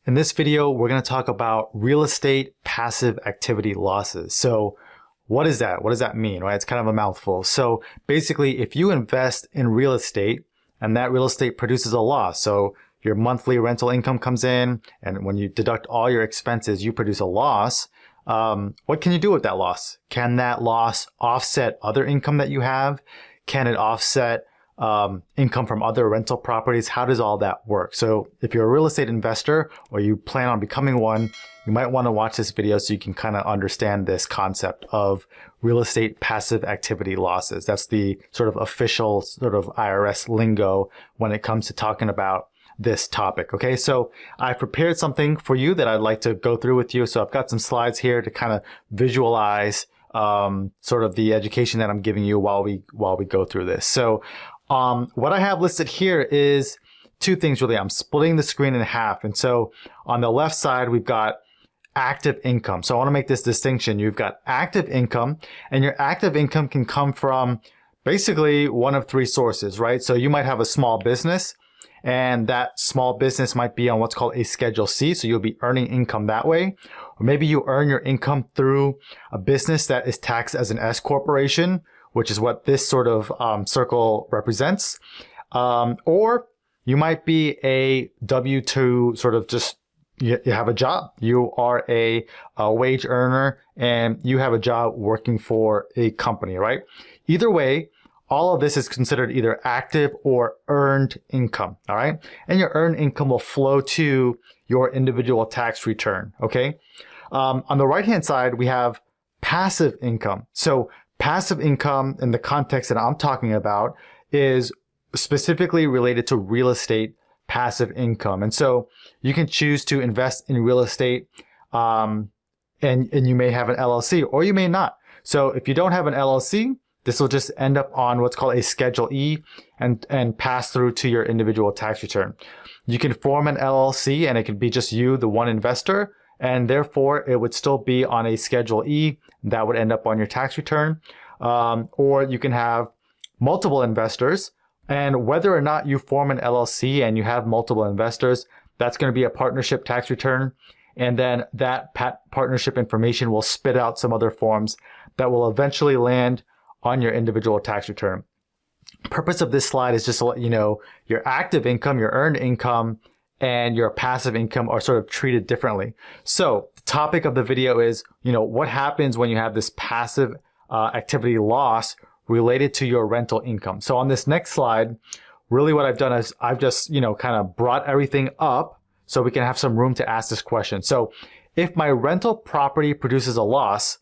In this video, we're going to talk about real estate passive activity losses. So what is that? What does that mean, right? It's kind of a mouthful. So basically, if you invest in real estate and that real estate produces a loss, so your monthly rental income comes in, and when you deduct all your expenses, you produce a loss. What can you do with that loss? Can that loss offset other income that you have? Can it offset income from other rental properties? How does all that work? So if you're a real estate investor or you plan on becoming one, you might want to watch this video so you can kind of understand this concept of real estate passive activity losses. That's the sort of official sort of IRS lingo when it comes to talking about this topic. Okay, so I prepared something for you that I'd like to go through with you. So I've got some slides here to kind of visualize sort of the education that I'm giving you while we go through this. So what I have listed here is two things really. I'm splitting the screen in half. And so on the left side, we've got active income. So I want to make this distinction. You've got active income, and your active income can come from basically one of three sources, right? So you might have a small business, and that small business might be on what's called a Schedule C. So you'll be earning income that way. Or maybe you earn your income through a business that is taxed as an S corporation, which is what this sort of circle represents. Or you might be a W-2 sort of just, you have a job. You are a wage earner and you have a job working for a company, right? Either way, all of this is considered either active or earned income, all right? And your earned income will flow to your individual tax return, okay? On the right-hand side, we have passive income. So passive income in the context that I'm talking about is specifically related to real estate passive income. And so you can choose to invest in real estate and you may have an LLC or you may not. So if you don't have an LLC, this will just end up on what's called a Schedule E and pass through to your individual tax return. You can form an LLC and it can be just you, the one investor, and therefore it would still be on a Schedule E that would end up on your tax return. Or you can have multiple investors, and whether or not you form an LLC and you have multiple investors, that's going to be a partnership tax return. And then that partnership information will spit out some other forms that will eventually land on your individual tax return. The purpose of this slide is just to let you know your active income, your earned income, and your passive income are sort of treated differently. So the topic of the video is, what happens when you have this passive activity loss related to your rental income. So on this next slide, really what I've done is I've just, kind of brought everything up so we can have some room to ask this question. So if my rental property produces a loss,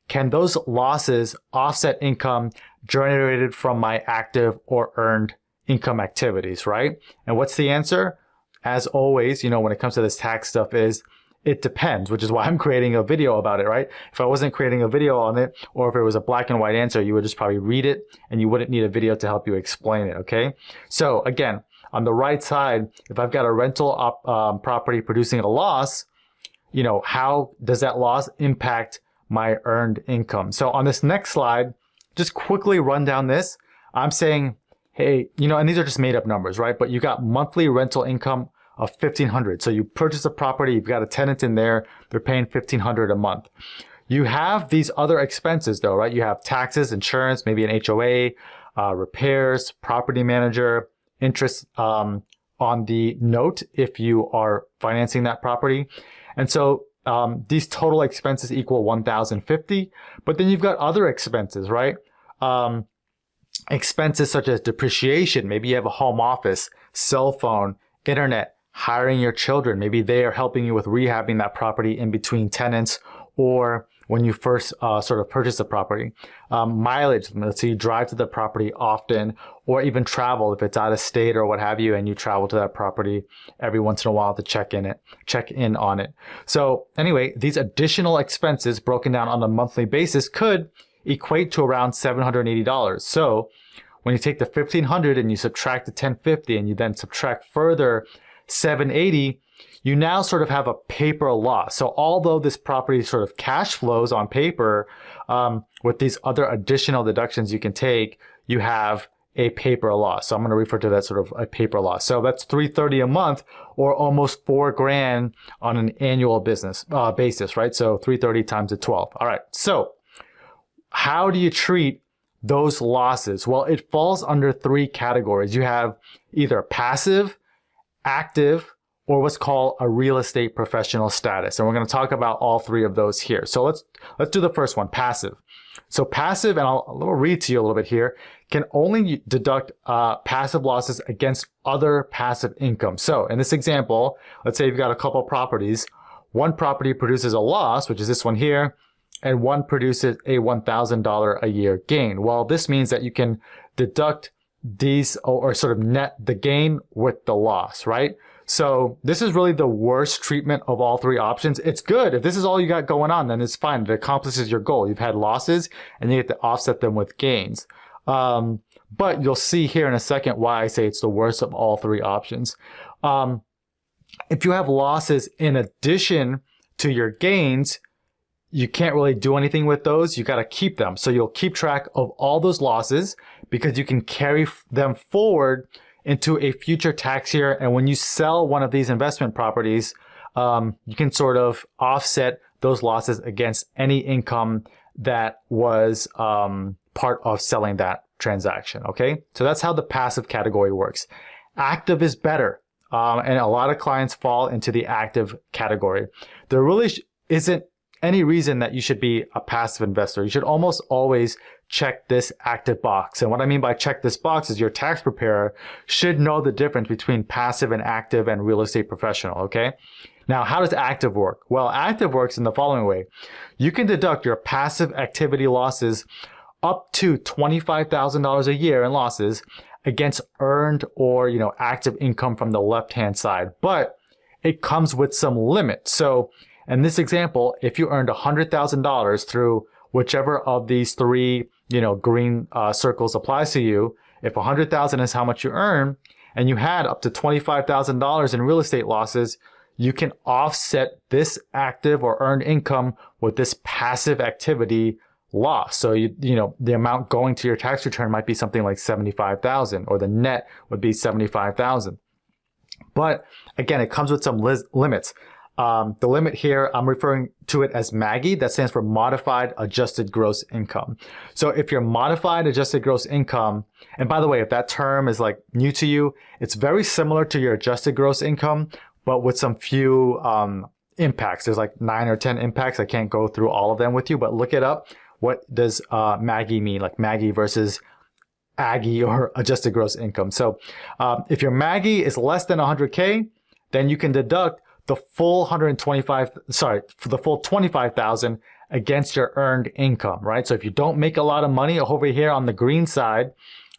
can those losses offset income generated from my active or earned income activities, right? And what's the answer? As always, when it comes to this tax stuff is it depends, which is why I'm creating a video about it, right? If I wasn't creating a video on it, or if it was a black and white answer, you would just probably read it and you wouldn't need a video to help you explain it, okay? So again, on the right side, if I've got a rental property producing a loss, how does that loss impact my earned income? So on this next slide, just quickly run down this. I'm saying, hey, and these are just made up numbers, right? But you got monthly rental income of $1,500. So you purchase a property, you've got a tenant in there, they're paying $1,500 a month. You have these other expenses though, right? You have taxes, insurance, maybe an HOA, repairs, property manager, interest on the note if you are financing that property. And so these total expenses equal $1,050, but then you've got other expenses, right? Expenses such as depreciation. Maybe you have a home office, cell phone, internet, hiring your children. Maybe they are helping you with rehabbing that property in between tenants or when you first sort of purchase the property. Mileage, let's say you drive to the property often, or even travel if it's out of state or what have you, and you travel to that property every once in a while to check in on it. So anyway, these additional expenses broken down on a monthly basis could equate to around $780. So when you take the $1,500 and you subtract the $1,050 and you then subtract further $780, you now sort of have a paper loss. So although this property sort of cash flows on paper, with these other additional deductions you can take, you have a paper loss. So I'm going to refer to that sort of a paper loss. So that's $330 a month, or almost $4,000 on an annual business basis, right? So 330 times the 12. All right. So how do you treat those losses? Well, it falls under three categories. You have either passive, active, or what's called a real estate professional status. And we're going to talk about all three of those here. So let's do the first one, passive. So passive, and I'll read to you a little bit here, can only deduct passive losses against other passive income. So in this example, let's say you've got a couple properties. One property produces a loss, which is this one here, and one produces a $1,000 a year gain. Well, this means that you can deduct these or sort of net the gain with the loss, right? So this is really the worst treatment of all three options. It's good. If this is all you got going on, then it's fine. It accomplishes your goal. You've had losses and you get to offset them with gains. But you'll see here in a second why I say it's the worst of all three options. If you have losses in addition to your gains, you can't really do anything with those. You got to keep them. So you'll keep track of all those losses because you can carry them forward into a future tax year. And when you sell one of these investment properties, you can sort of offset those losses against any income that was part of selling that transaction. Okay, so that's how the passive category works. Active is better, and a lot of clients fall into the active category. There really isn't any reason that you should be a passive investor. You should almost always check this active box. And what I mean by check this box is your tax preparer should know the difference between passive and active and real estate professional, okay? Now, how does active work? Well, active works in the following way. You can deduct your passive activity losses up to $25,000 a year in losses against earned or, active income from the left-hand side. But it comes with some limits. So in this example, if you earned $100,000 through whichever of these three, green circles applies to you, if $100,000 is how much you earn, and you had up to $25,000 in real estate losses, you can offset this active or earned income with this passive activity loss. So the amount going to your tax return might be something like $75,000, or the net would be $75,000. But again, it comes with some limits. The limit here, I'm referring to it as MAGI. That stands for Modified Adjusted Gross Income. So if your Modified Adjusted Gross Income, and by the way, if that term is like new to you, it's very similar to your Adjusted Gross Income, but with some few impacts. There's like 9 or 10 impacts. I can't go through all of them with you, but look it up. What does MAGI mean? Like MAGI versus AGI, or Adjusted Gross Income. So if your MAGI is less than 100K, then you can deduct the full $25,000 against your earned income, right? So if you don't make a lot of money over here on the green side,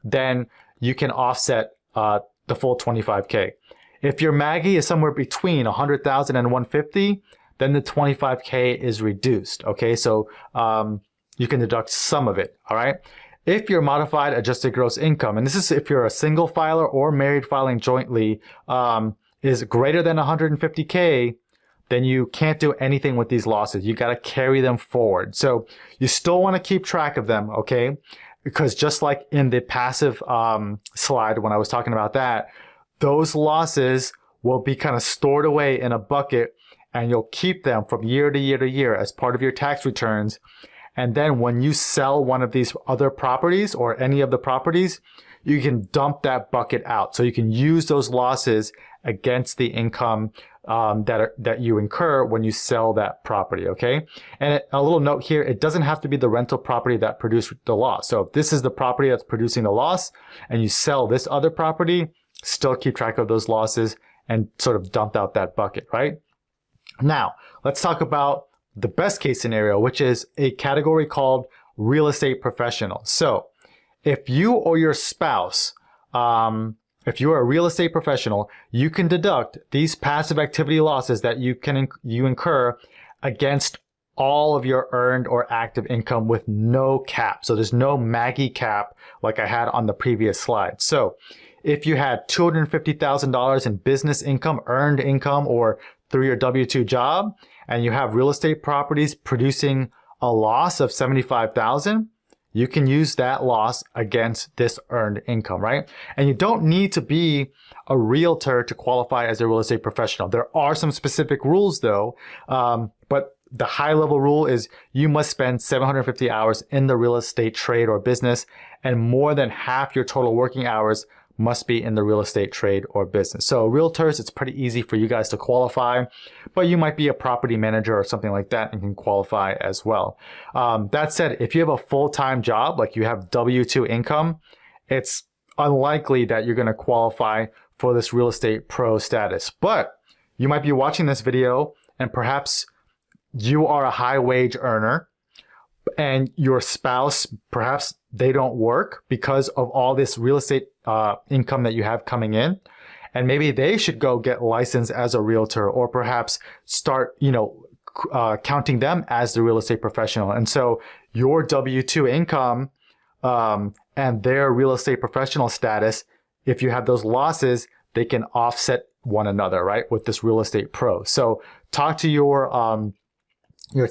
then you can offset the full 25K. If your MAGI is somewhere between 100,000 and 150, then the 25K is reduced. Okay, so you can deduct some of it. All right. If your modified adjusted gross income, and this is if you're a single filer or married filing jointly, is greater than 150K, then you can't do anything with these losses. You got to carry them forward. So you still want to keep track of them, okay? Because just like in the passive slide when I was talking about that, those losses will be kind of stored away in a bucket, and you'll keep them from year to year to year as part of your tax returns. And then when you sell one of these other properties or any of the properties, you can dump that bucket out. So you can use those losses against the income that you incur when you sell that property, okay? And a little note here, it doesn't have to be the rental property that produced the loss. So if this is the property that's producing the loss and you sell this other property, still keep track of those losses and sort of dump out that bucket, right? Now, let's talk about the best case scenario, which is a category called real estate professional. So if you or your spouse, if you are a real estate professional, you can deduct these passive activity losses that you incur against all of your earned or active income with no cap. So there's no MAGI cap like I had on the previous slide. So if you had $250,000 in business income, earned income, or through your W-2 job, and you have real estate properties producing a loss of $75,000, you can use that loss against this earned income, right? And you don't need to be a realtor to qualify as a real estate professional. There are some specific rules though, but the high level rule is you must spend 750 hours in the real estate trade or business, and more than half your total working hours must be in the real estate trade or business. So realtors, it's pretty easy for you guys to qualify, but you might be a property manager or something like that and can qualify as well. That said, if you have a full-time job, like you have W-2 income, it's unlikely that you're going to qualify for this real estate pro status. But you might be watching this video and perhaps you are a high wage earner and your spouse, perhaps they don't work because of all this real estate income that you have coming in. And maybe they should go get licensed as a realtor, or perhaps start, counting them as the real estate professional. And so your W-2 income and their real estate professional status, if you have those losses, they can offset one another, right? With this real estate pro. So talk to your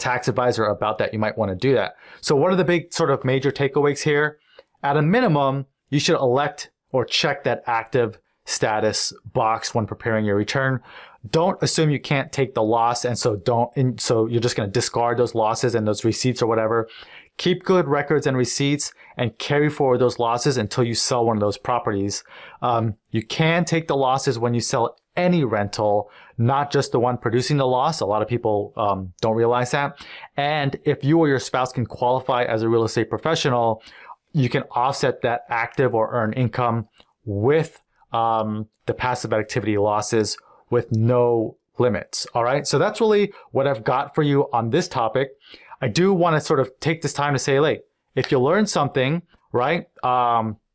tax advisor about that. You might want to do that. So what are the big sort of major takeaways here? At a minimum, you should elect or check that active status box when preparing your return. Don't assume you can't take the loss, and so you're just going to discard those losses and those receipts or whatever. Keep good records and receipts and carry forward those losses until you sell one of those properties. You can take the losses when you sell any rental, not just the one producing the loss. A lot of people don't realize that. And if you or your spouse can qualify as a real estate professional, you can offset that active or earned income with the passive activity losses with no limits. All right. So that's really what I've got for you on this topic. I do want to sort of take this time to say, like, if you learn something, right?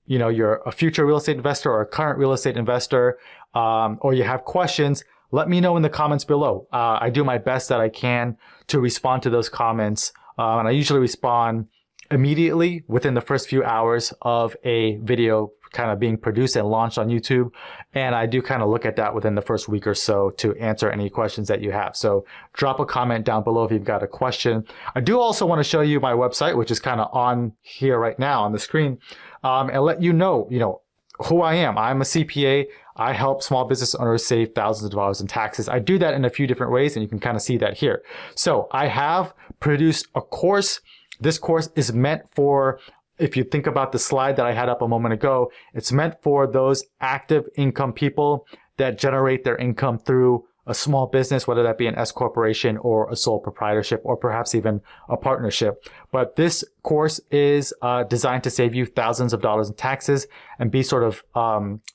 You're a future real estate investor or a current real estate investor, or you have questions, let me know in the comments below. I do my best that I can to respond to those comments. And I usually respond immediately within the first few hours of a video kind of being produced and launched on YouTube. And I do kind of look at that within the first week or so to answer any questions that you have. So drop a comment down below if you've got a question. I do also want to show you my website, which is kind of on here right now on the screen, and let you know, who I am. I'm a CPA. I help small business owners save thousands of dollars in taxes. I do that in a few different ways, and you can kind of see that here. So I have produced a course. This course is meant for, if you think about the slide that I had up a moment ago, it's meant for those active income people that generate their income through a small business, whether that be an S corporation or a sole proprietorship, or perhaps even a partnership. But this course is designed to save you thousands of dollars in taxes and be sort of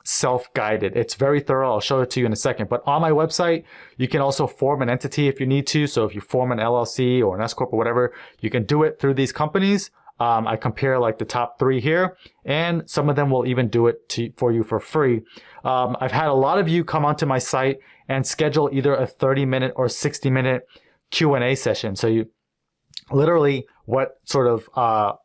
self-guided. It's very thorough. I'll show it to you in a second. But on my website, you can also form an entity if you need to. So if you form an LLC or an S corp or whatever, you can do it through these companies. I compare like the top 3 here, and some of them will even do it for you for free. I've had a lot of you come onto my site and schedule either a 30-minute or 60-minute Q&A session. So you literally, what sort of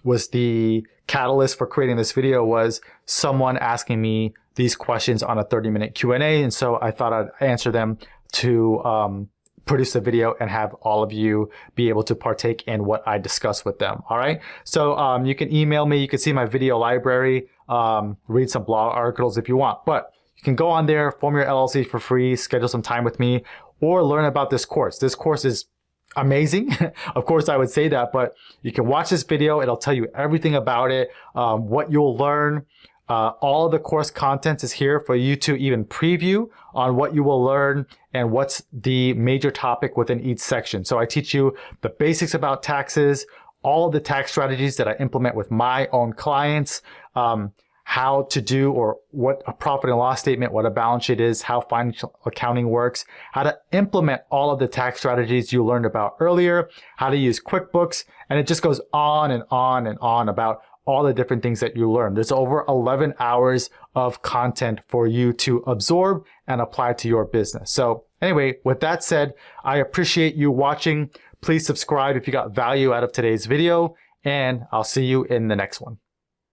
was the catalyst for creating this video was someone asking me these questions on a 30-minute Q&A. And so I thought I'd answer them to produce a video and have all of you be able to partake in what I discuss with them. All right. So you can email me. You can see my video library, read some blog articles if you want, but you can go on there, form your LLC for free, schedule some time with me, or learn about this course. This course is amazing. Of course, I would say that, but you can watch this video. It'll tell you everything about it, what you'll learn. All of the course content is here for you to even preview on what you will learn and what's the major topic within each section. So I teach you the basics about taxes, all of the tax strategies that I implement with my own clients, how to do or what a profit and loss statement, what a balance sheet is, how financial accounting works, how to implement all of the tax strategies you learned about earlier, how to use QuickBooks, and it just goes on and on and on about all the different things that you learn. There's over 11 hours of content for you to absorb and apply to your business. So anyway, with that said, I appreciate you watching. Please subscribe if you got value out of today's video, and I'll see you in the next one.